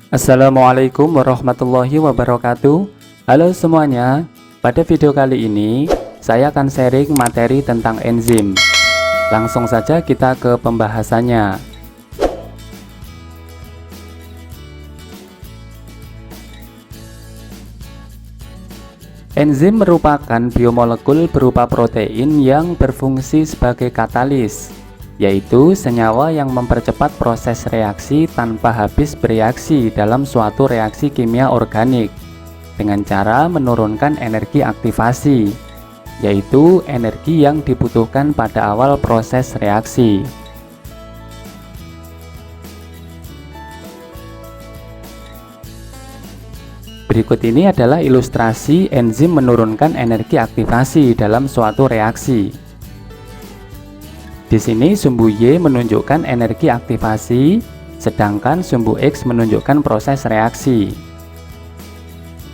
Assalamualaikum warahmatullahi wabarakatuh. Halo semuanya, pada video kali ini saya akan sharing materi tentang enzim. Langsung saja kita ke pembahasannya. Enzim merupakan biomolekul berupa protein yang berfungsi sebagai katalis, yaitu senyawa yang mempercepat proses reaksi tanpa habis bereaksi dalam suatu reaksi kimia organik dengan cara menurunkan energi aktivasi, yaitu energi yang dibutuhkan pada awal proses reaksi. Berikut ini adalah ilustrasi enzim menurunkan energi aktivasi dalam suatu reaksi. Di sini sumbu Y menunjukkan energi aktivasi, sedangkan sumbu X menunjukkan proses reaksi.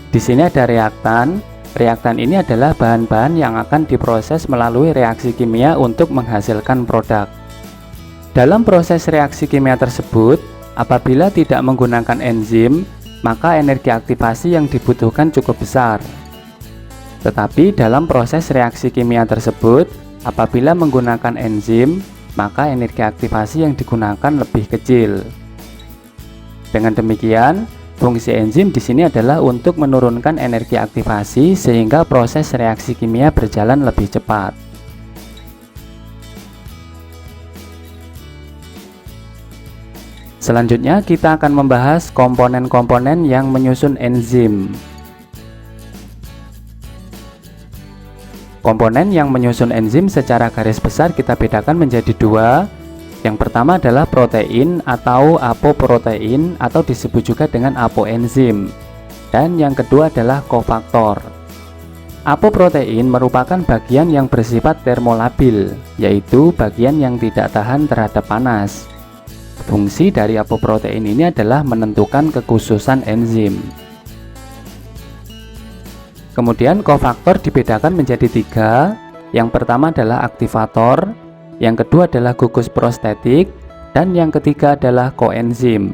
Di sini ada reaktan. Reaktan ini adalah bahan-bahan yang akan diproses melalui reaksi kimia untuk menghasilkan produk. Dalam proses reaksi kimia tersebut, apabila tidak menggunakan enzim, maka energi aktivasi yang dibutuhkan cukup besar. Tetapi dalam proses reaksi kimia tersebut, apabila menggunakan enzim, maka energi aktivasi yang digunakan lebih kecil. Dengan demikian, fungsi enzim di sini adalah untuk menurunkan energi aktivasi sehingga proses reaksi kimia berjalan lebih cepat. Selanjutnya kita akan membahas komponen-komponen yang menyusun enzim. Komponen yang menyusun enzim secara garis besar kita bedakan menjadi dua. Yang pertama adalah protein atau apoprotein atau disebut juga dengan apoenzim. Dan yang kedua adalah kofaktor. Apoprotein merupakan bagian yang bersifat termolabil, yaitu bagian yang tidak tahan terhadap panas. Fungsi dari apoprotein ini adalah menentukan kekhususan enzim. Kemudian kofaktor dibedakan menjadi tiga. Yang pertama adalah aktivator, yang kedua adalah gugus prostetik, dan yang ketiga adalah koenzim.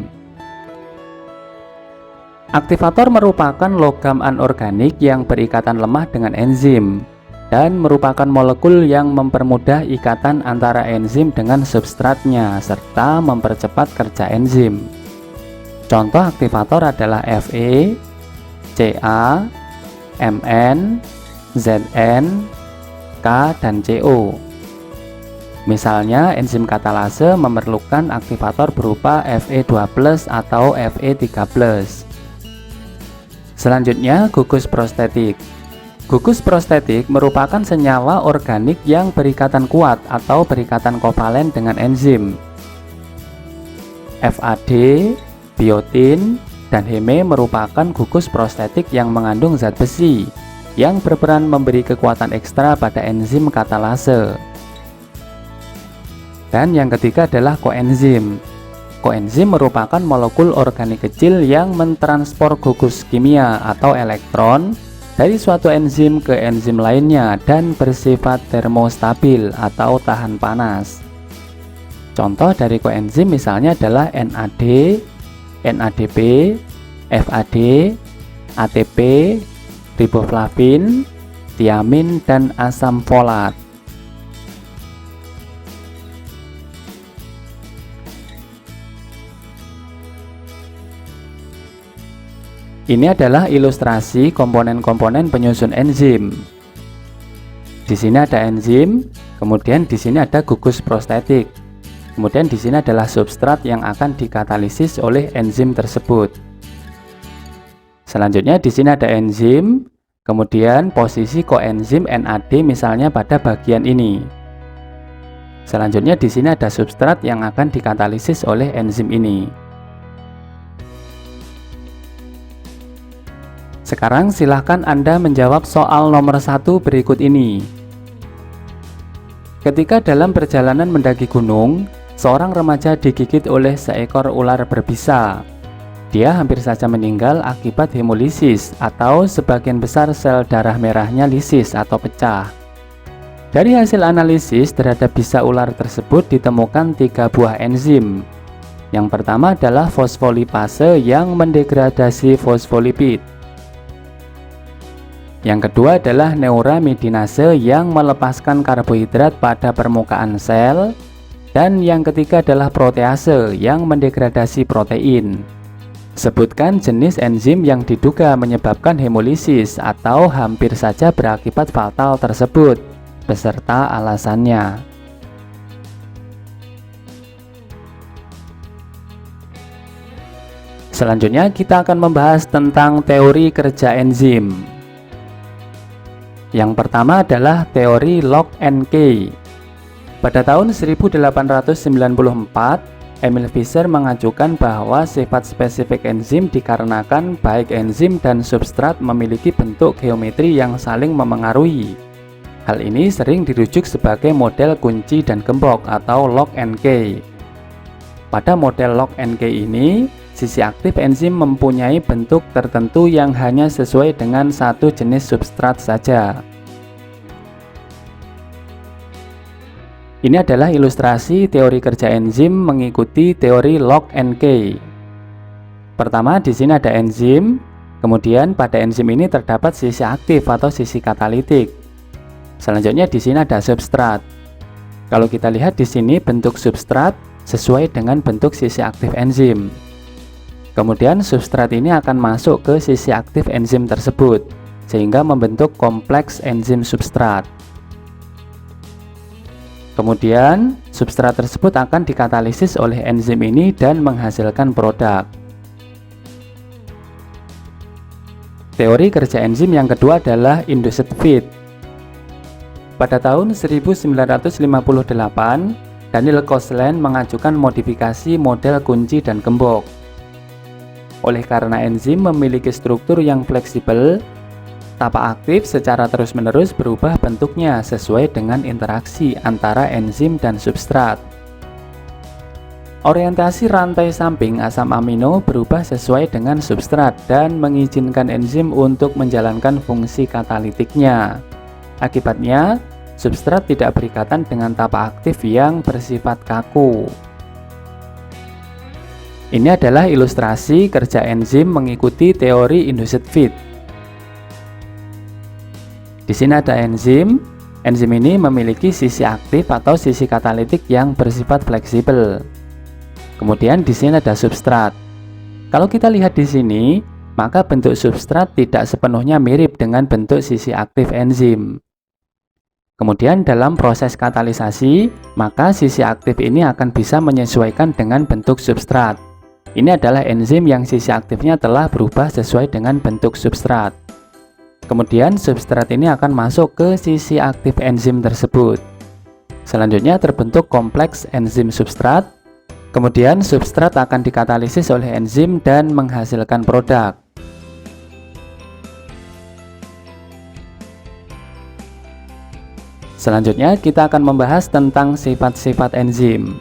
Aktivator merupakan logam anorganik yang berikatan lemah dengan enzim dan merupakan molekul yang mempermudah ikatan antara enzim dengan substratnya serta mempercepat kerja enzim. Contoh aktivator adalah Fe, Ca, Mn, Zn, K, dan Co. Misalnya enzim katalase memerlukan aktivator berupa Fe2+ atau Fe3+. Selanjutnya gugus prostetik. Gugus prostetik merupakan senyawa organik yang berikatan kuat atau berikatan kovalen dengan enzim. FAD, biotin, dan heme merupakan gugus prostetik yang mengandung zat besi yang berperan memberi kekuatan ekstra pada enzim katalase. Dan yang ketiga adalah koenzim. Koenzim merupakan molekul organik kecil yang mentranspor gugus kimia atau elektron dari suatu enzim ke enzim lainnya dan bersifat termostabil atau tahan panas. Contoh dari koenzim misalnya adalah NAD, NADP, FAD, ATP, riboflavin, tiamin, dan asam folat. Ini adalah ilustrasi komponen-komponen penyusun enzim. Di sini ada enzim, kemudian di sini ada gugus prostetik. Kemudian di sini adalah substrat yang akan dikatalisis oleh enzim tersebut. Selanjutnya di sini ada enzim, kemudian posisi koenzim NAD misalnya pada bagian ini. Selanjutnya di sini ada substrat yang akan dikatalisis oleh enzim ini. Sekarang silahkan Anda menjawab soal nomor 1 berikut ini. Ketika dalam perjalanan mendaki gunung, seorang remaja digigit oleh seekor ular berbisa. Dia hampir saja meninggal akibat hemolisis atau sebagian besar sel darah merahnya lisis atau pecah. Dari hasil analisis terhadap bisa ular tersebut ditemukan 3 buah enzim. Yang pertama adalah fosfolipase yang mendegradasi fosfolipid. Yang kedua adalah neuramidinase yang melepaskan karbohidrat pada permukaan sel. Dan yang ketiga adalah protease yang mendegradasi protein. Sebutkan jenis enzim yang diduga menyebabkan hemolisis atau hampir saja berakibat fatal tersebut, beserta alasannya. Selanjutnya kita akan membahas tentang teori kerja enzim. Yang pertama adalah teori Lock and Key. Pada tahun 1894, Emil Fischer mengajukan bahwa sifat spesifik enzim dikarenakan baik enzim dan substrat memiliki bentuk geometri yang saling memengaruhi. Hal ini sering dirujuk sebagai model kunci dan gembok atau Lock and Key. Pada model Lock and Key ini, sisi aktif enzim mempunyai bentuk tertentu yang hanya sesuai dengan satu jenis substrat saja. Ini adalah ilustrasi teori kerja enzim mengikuti teori Lock and Key. Pertama, di sini ada enzim, kemudian pada enzim ini terdapat sisi aktif atau sisi katalitik. Selanjutnya di sini ada substrat. Kalau kita lihat di sini bentuk substrat sesuai dengan bentuk sisi aktif enzim. Kemudian substrat ini akan masuk ke sisi aktif enzim tersebut, sehingga membentuk kompleks enzim substrat. Kemudian substrat tersebut akan dikatalisis oleh enzim ini dan menghasilkan produk. Teori kerja enzim yang kedua adalah induced feed. Pada tahun 1958, Daniel Koshland mengajukan modifikasi model kunci dan gembok. Oleh karena enzim memiliki struktur yang fleksibel, tapak aktif secara terus-menerus berubah bentuknya sesuai dengan interaksi antara enzim dan substrat. Orientasi rantai samping asam amino berubah sesuai dengan substrat dan mengizinkan enzim untuk menjalankan fungsi katalitiknya. Akibatnya, substrat tidak berikatan dengan tapak aktif yang bersifat kaku. Ini adalah ilustrasi kerja enzim mengikuti teori induced feed. Di sini ada enzim. Enzim ini memiliki sisi aktif atau sisi katalitik yang bersifat fleksibel. Kemudian di sini ada substrat. Kalau kita lihat di sini, maka bentuk substrat tidak sepenuhnya mirip dengan bentuk sisi aktif enzim. Kemudian dalam proses katalisasi, maka sisi aktif ini akan bisa menyesuaikan dengan bentuk substrat. Ini adalah enzim yang sisi aktifnya telah berubah sesuai dengan bentuk substrat. Kemudian substrat ini akan masuk ke sisi aktif enzim tersebut. Selanjutnya terbentuk kompleks enzim substrat. Kemudian substrat akan dikatalisis oleh enzim dan menghasilkan produk. Selanjutnya kita akan membahas tentang sifat-sifat enzim.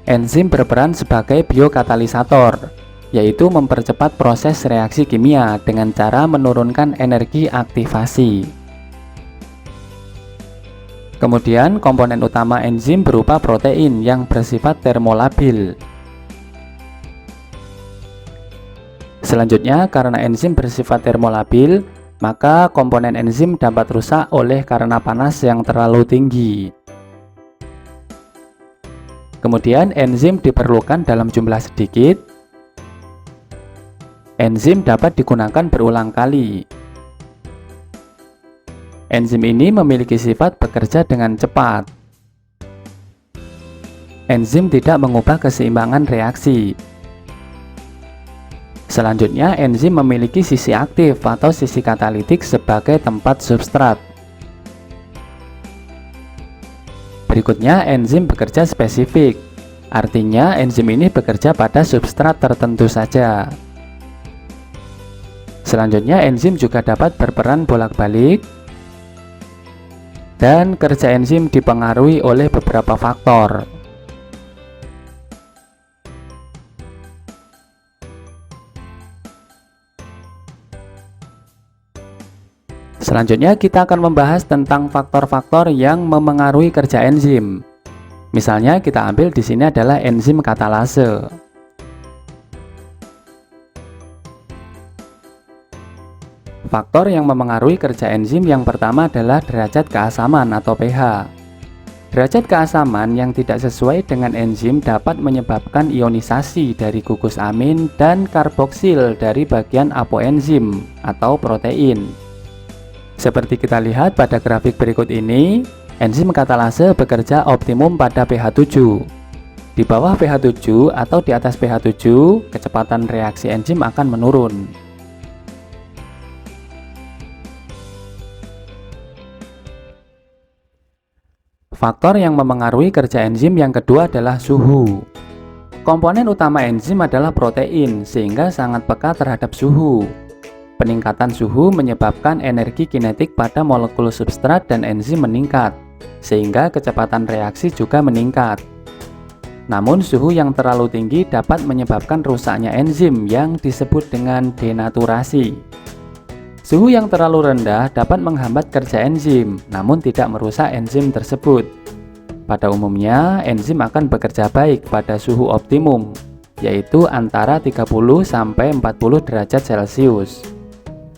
Enzim berperan sebagai biokatalisator, yaitu mempercepat proses reaksi kimia dengan cara menurunkan energi aktivasi. Kemudian komponen utama enzim berupa protein yang bersifat termolabil. Selanjutnya, karena enzim bersifat termolabil, maka komponen enzim dapat rusak oleh karena panas yang terlalu tinggi. Kemudian enzim diperlukan dalam jumlah sedikit. Enzim dapat digunakan berulang kali. Enzim ini memiliki sifat bekerja dengan cepat. Enzim tidak mengubah keseimbangan reaksi. Selanjutnya, enzim memiliki sisi aktif atau sisi katalitik sebagai tempat substrat. Berikutnya, enzim bekerja spesifik. Artinya, enzim ini bekerja pada substrat tertentu saja. Selanjutnya, enzim juga dapat berperan bolak-balik. Dan kerja enzim dipengaruhi oleh beberapa faktor. Selanjutnya kita akan membahas tentang faktor-faktor yang memengaruhi kerja enzim. Misalnya kita ambil di sini adalah enzim katalase. Faktor yang memengaruhi kerja enzim yang pertama adalah derajat keasaman atau pH. Derajat keasaman yang tidak sesuai dengan enzim dapat menyebabkan ionisasi dari gugus amin dan karboksil dari bagian apoenzim atau protein. Seperti kita lihat pada grafik berikut ini, enzim katalase bekerja optimum pada pH 7. Di bawah pH 7 atau di atas pH 7, kecepatan reaksi enzim akan menurun. Faktor yang memengaruhi kerja enzim yang kedua adalah suhu. Komponen utama enzim adalah protein, sehingga sangat peka terhadap suhu. Peningkatan suhu menyebabkan energi kinetik pada molekul substrat dan enzim meningkat, sehingga kecepatan reaksi juga meningkat. Namun suhu yang terlalu tinggi dapat menyebabkan rusaknya enzim yang disebut dengan denaturasi. Suhu yang terlalu rendah dapat menghambat kerja enzim, namun tidak merusak enzim tersebut. Pada umumnya, enzim akan bekerja baik pada suhu optimum, yaitu antara 30 sampai 40 derajat Celcius.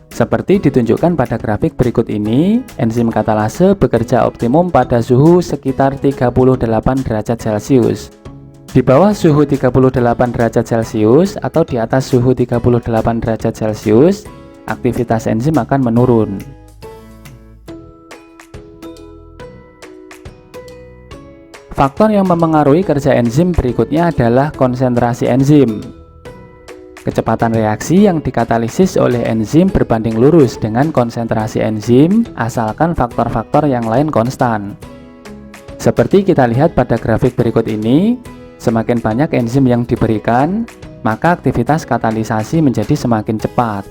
Seperti ditunjukkan pada grafik berikut ini, enzim katalase bekerja optimum pada suhu sekitar 38 derajat Celcius. Di bawah suhu 38 derajat Celcius atau di atas suhu 38 derajat Celcius, aktivitas enzim akan menurun. Faktor yang memengaruhi kerja enzim berikutnya adalah konsentrasi enzim. Kecepatan reaksi yang dikatalisis oleh enzim berbanding lurus dengan konsentrasi enzim asalkan faktor-faktor yang lain konstan. Seperti kita lihat pada grafik berikut ini, semakin banyak enzim yang diberikan, maka aktivitas katalisasi menjadi semakin cepat.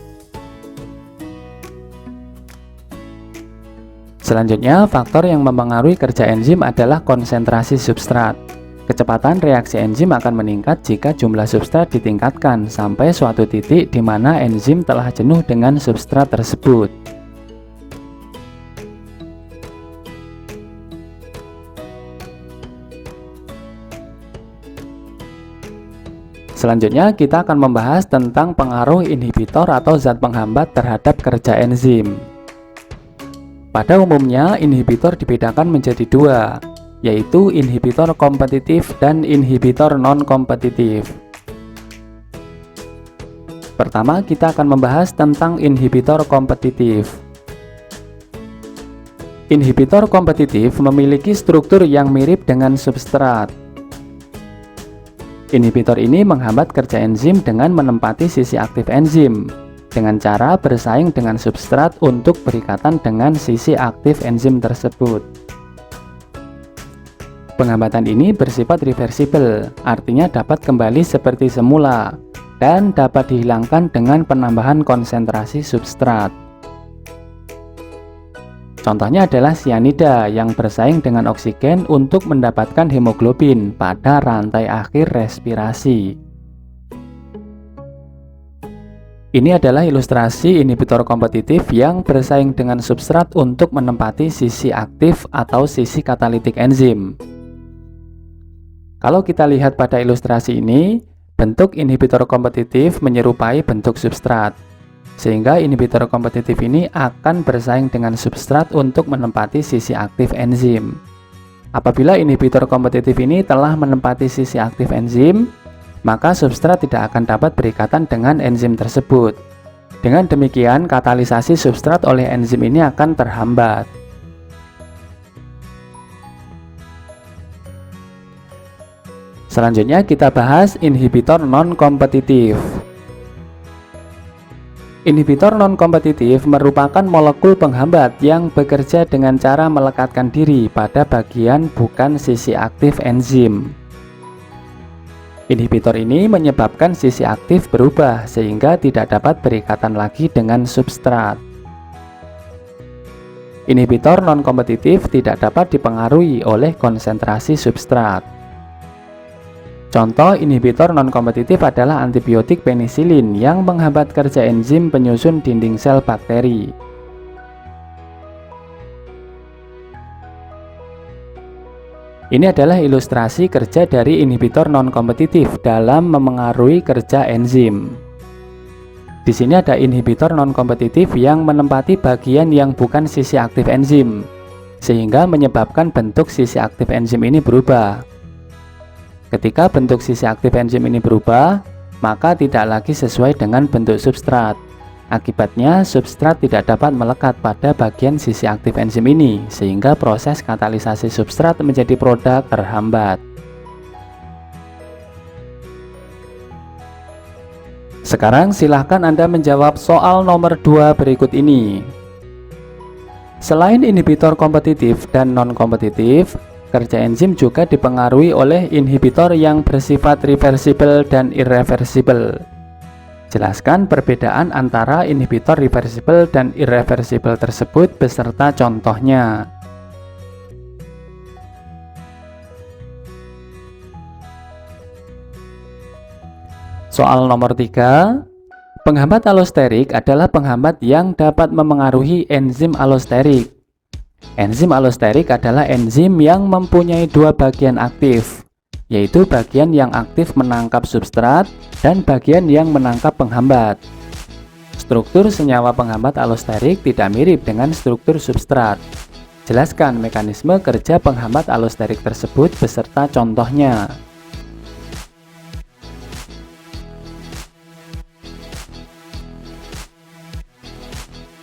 Selanjutnya, faktor yang memengaruhi kerja enzim adalah konsentrasi substrat. Kecepatan reaksi enzim akan meningkat jika jumlah substrat ditingkatkan sampai suatu titik di mana enzim telah jenuh dengan substrat tersebut. Selanjutnya, kita akan membahas tentang pengaruh inhibitor atau zat penghambat terhadap kerja enzim. Pada umumnya, inhibitor dibedakan menjadi dua, yaitu inhibitor kompetitif dan inhibitor non-kompetitif. Pertama, kita akan membahas tentang inhibitor kompetitif. Inhibitor kompetitif memiliki struktur yang mirip dengan substrat. Inhibitor ini menghambat kerja enzim dengan menempati sisi aktif enzim, dengan cara bersaing dengan substrat untuk berikatan dengan sisi aktif enzim tersebut. Penghambatan ini bersifat reversibel, artinya dapat kembali seperti semula, dan dapat dihilangkan dengan penambahan konsentrasi substrat. Contohnya adalah sianida yang bersaing dengan oksigen untuk mendapatkan hemoglobin pada rantai akhir respirasi. Ini adalah ilustrasi inhibitor kompetitif yang bersaing dengan substrat untuk menempati sisi aktif atau sisi katalitik enzim. Kalau kita lihat pada ilustrasi ini, bentuk inhibitor kompetitif menyerupai bentuk substrat, sehingga inhibitor kompetitif ini akan bersaing dengan substrat untuk menempati sisi aktif enzim. Apabila inhibitor kompetitif ini telah menempati sisi aktif enzim, maka substrat tidak akan dapat berikatan dengan enzim tersebut. Dengan demikian, katalisasi substrat oleh enzim ini akan terhambat. Selanjutnya kita bahas inhibitor non-kompetitif. Inhibitor non-kompetitif merupakan molekul penghambat yang bekerja dengan cara melekatkan diri pada bagian bukan sisi aktif enzim. Inhibitor ini menyebabkan sisi aktif berubah sehingga tidak dapat berikatan lagi dengan substrat. Inhibitor non-kompetitif tidak dapat dipengaruhi oleh konsentrasi substrat. Contoh inhibitor non-kompetitif adalah antibiotik penisilin yang menghambat kerja enzim penyusun dinding sel bakteri. Ini adalah ilustrasi kerja dari inhibitor non-kompetitif dalam memengaruhi kerja enzim. Di sini ada inhibitor non-kompetitif yang menempati bagian yang bukan sisi aktif enzim, sehingga menyebabkan bentuk sisi aktif enzim ini berubah. Ketika bentuk sisi aktif enzim ini berubah, maka tidak lagi sesuai dengan bentuk substrat. Akibatnya, substrat tidak dapat melekat pada bagian sisi aktif enzim ini, sehingga proses katalisasi substrat menjadi produk terhambat. Sekarang silahkan Anda menjawab soal nomor 2 berikut ini. Selain inhibitor kompetitif dan non-kompetitif, kerja enzim juga dipengaruhi oleh inhibitor yang bersifat reversible dan irreversible. Jelaskan perbedaan antara inhibitor reversible dan irreversible tersebut beserta contohnya. Soal nomor 3. Penghambat alosterik adalah penghambat yang dapat memengaruhi enzim alosterik. Enzim alosterik adalah enzim yang mempunyai dua bagian aktif, yaitu bagian yang aktif menangkap substrat dan bagian yang menangkap penghambat. Struktur senyawa penghambat alosterik tidak mirip dengan struktur substrat. Jelaskan mekanisme kerja penghambat alosterik tersebut beserta contohnya.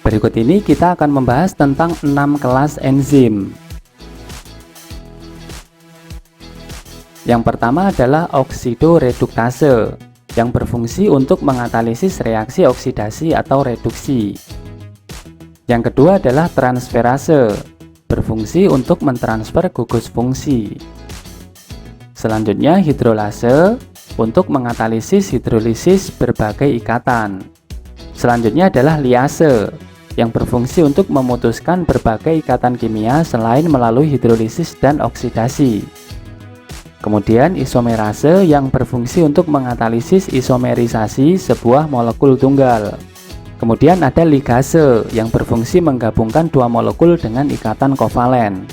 Berikut ini kita akan membahas tentang 6 kelas enzim. Yang pertama adalah oksidoreduktase, yang berfungsi untuk mengatalisis reaksi oksidasi atau reduksi. Yang kedua adalah transferase, berfungsi untuk mentransfer gugus fungsi. Selanjutnya hidrolase, untuk mengatalisis hidrolisis berbagai ikatan. Selanjutnya adalah liase, yang berfungsi untuk memutuskan berbagai ikatan kimia selain melalui hidrolisis dan oksidasi. Kemudian isomerase yang berfungsi untuk mengatalisis isomerisasi sebuah molekul tunggal. Kemudian ada ligase yang berfungsi menggabungkan dua molekul dengan ikatan kovalen.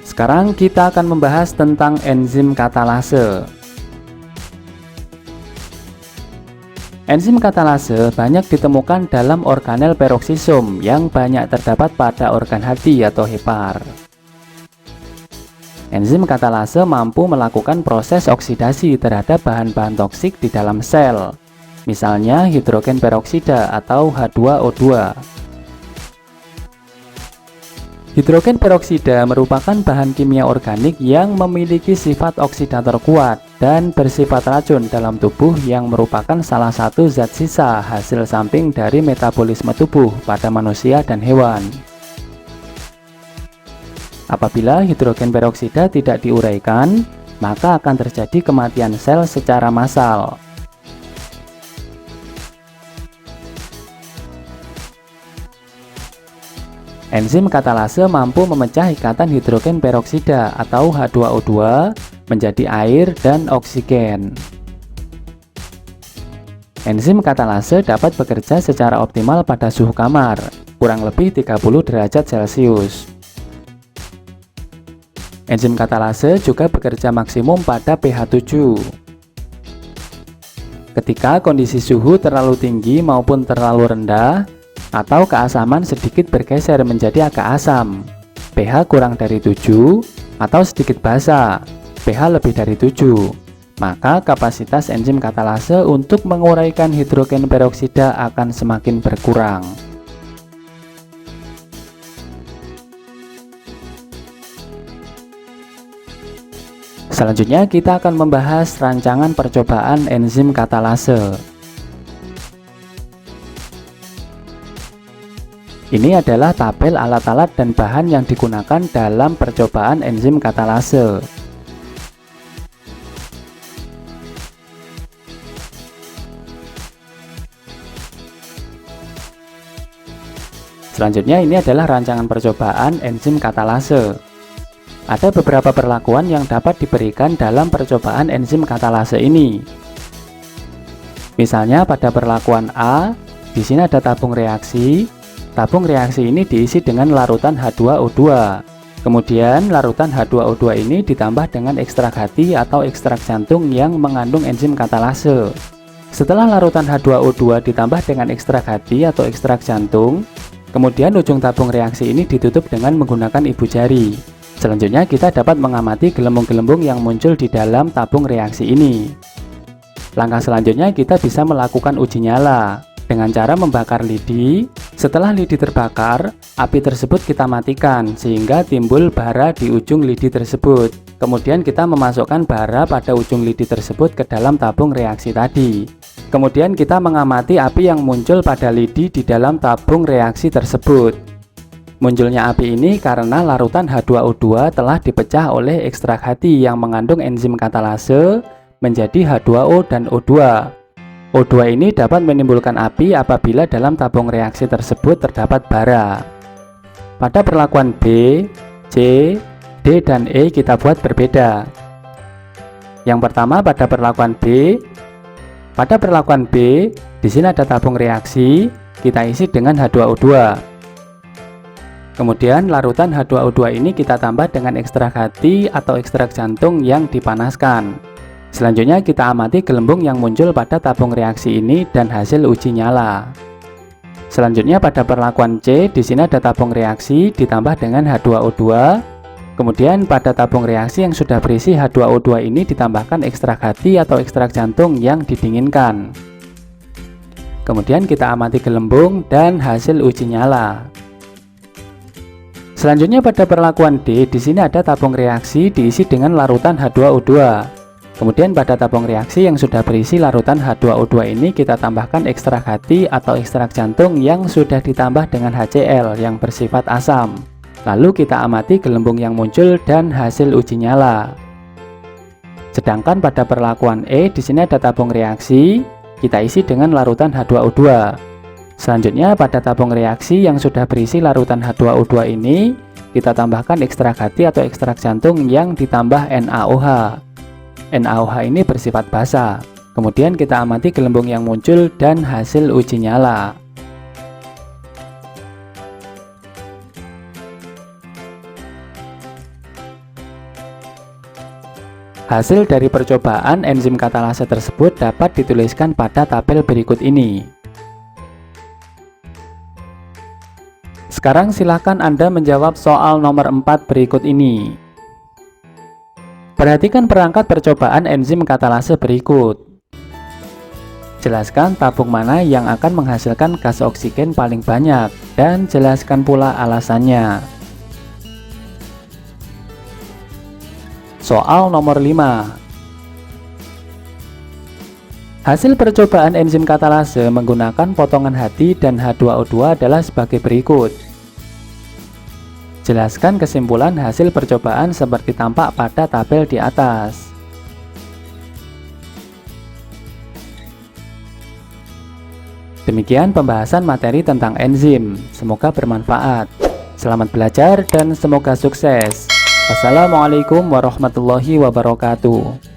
Sekarang kita akan membahas tentang enzim katalase. Enzim katalase banyak ditemukan dalam organel peroksisom yang banyak terdapat pada organ hati atau hepar. Enzim katalase mampu melakukan proses oksidasi terhadap bahan-bahan toksik di dalam sel, misalnya hidrogen peroksida atau H2O2. Hidrogen peroksida merupakan bahan kimia organik yang memiliki sifat oksidator kuat dan bersifat racun dalam tubuh yang merupakan salah satu zat sisa hasil samping dari metabolisme tubuh pada manusia dan hewan. Apabila hidrogen peroksida tidak diuraikan, maka akan terjadi kematian sel secara massal. Enzim katalase mampu memecah ikatan hidrogen peroksida atau H2O2 menjadi air dan oksigen. Enzim katalase dapat bekerja secara optimal pada suhu kamar, kurang lebih 30 derajat Celcius. Enzim katalase juga bekerja maksimum pada pH 7. Ketika kondisi suhu terlalu tinggi maupun terlalu rendah, atau keasaman sedikit bergeser menjadi agak asam, pH kurang dari 7, atau sedikit basa, pH lebih dari 7, maka kapasitas enzim katalase untuk menguraikan hidrogen peroksida akan semakin berkurang. Selanjutnya kita akan membahas rancangan percobaan enzim katalase. Ini adalah tabel alat-alat dan bahan yang digunakan dalam percobaan enzim katalase. Selanjutnya ini adalah rancangan percobaan enzim katalase. Ada beberapa perlakuan yang dapat diberikan dalam percobaan enzim katalase ini. Misalnya pada perlakuan A, di sini ada tabung reaksi, tabung reaksi ini diisi dengan larutan H2O2. Kemudian larutan H2O2 ini ditambah dengan ekstrak hati atau ekstrak jantung yang mengandung enzim katalase. Setelah larutan H2O2 ditambah dengan ekstrak hati atau ekstrak jantung, kemudian ujung tabung reaksi ini ditutup dengan menggunakan ibu jari. Selanjutnya kita dapat mengamati gelembung-gelembung yang muncul di dalam tabung reaksi ini. Langkah selanjutnya kita bisa melakukan uji nyala dengan cara membakar lidi. Setelah lidi terbakar, api tersebut kita matikan sehingga timbul bara di ujung lidi tersebut. Kemudian kita memasukkan bara pada ujung lidi tersebut ke dalam tabung reaksi tadi. Kemudian kita mengamati api yang muncul pada lidi di dalam tabung reaksi tersebut. Munculnya api ini karena larutan H2O2 telah dipecah oleh ekstrak hati yang mengandung enzim katalase menjadi H2O dan O2. O2 ini dapat menimbulkan api apabila dalam tabung reaksi tersebut terdapat bara. Pada perlakuan B, C, D, dan E kita buat berbeda. Yang pertama pada perlakuan B. Pada perlakuan B, di sini ada tabung reaksi, kita isi dengan H2O2. Kemudian larutan H2O2 ini kita tambah dengan ekstrak hati atau ekstrak jantung yang dipanaskan. Selanjutnya kita amati gelembung yang muncul pada tabung reaksi ini dan hasil uji nyala. Selanjutnya pada perlakuan C, di sini ada tabung reaksi ditambah dengan H2O2. Kemudian pada tabung reaksi yang sudah berisi H2O2 ini ditambahkan ekstrak hati atau ekstrak jantung yang didinginkan. Kemudian kita amati gelembung dan hasil uji nyala. Selanjutnya pada perlakuan D, di sini ada tabung reaksi diisi dengan larutan H2O2. Kemudian pada tabung reaksi yang sudah berisi larutan H2O2 ini kita tambahkan ekstrak hati atau ekstrak jantung yang sudah ditambah dengan HCl yang bersifat asam. Lalu kita amati gelembung yang muncul dan hasil uji nyala. Sedangkan pada perlakuan E, di sini ada tabung reaksi, kita isi dengan larutan H2O2. Selanjutnya pada tabung reaksi yang sudah berisi larutan H2O2 ini, kita tambahkan ekstrak hati atau ekstrak jantung yang ditambah NaOH. NaOH ini bersifat basa. Kemudian kita amati gelembung yang muncul dan hasil uji nyala. Hasil dari percobaan enzim katalase tersebut dapat dituliskan pada tabel berikut ini. Sekarang silakan Anda menjawab soal nomor 4 berikut ini. Perhatikan perangkat percobaan enzim katalase berikut. Jelaskan tabung mana yang akan menghasilkan gas oksigen paling banyak dan jelaskan pula alasannya. Soal nomor 5. Hasil percobaan enzim katalase menggunakan potongan hati dan H2O2 adalah sebagai berikut. Jelaskan kesimpulan hasil percobaan seperti tampak pada tabel di atas. Demikian pembahasan materi tentang enzim. Semoga bermanfaat. Selamat belajar dan semoga sukses. Wassalamualaikum warahmatullahi wabarakatuh.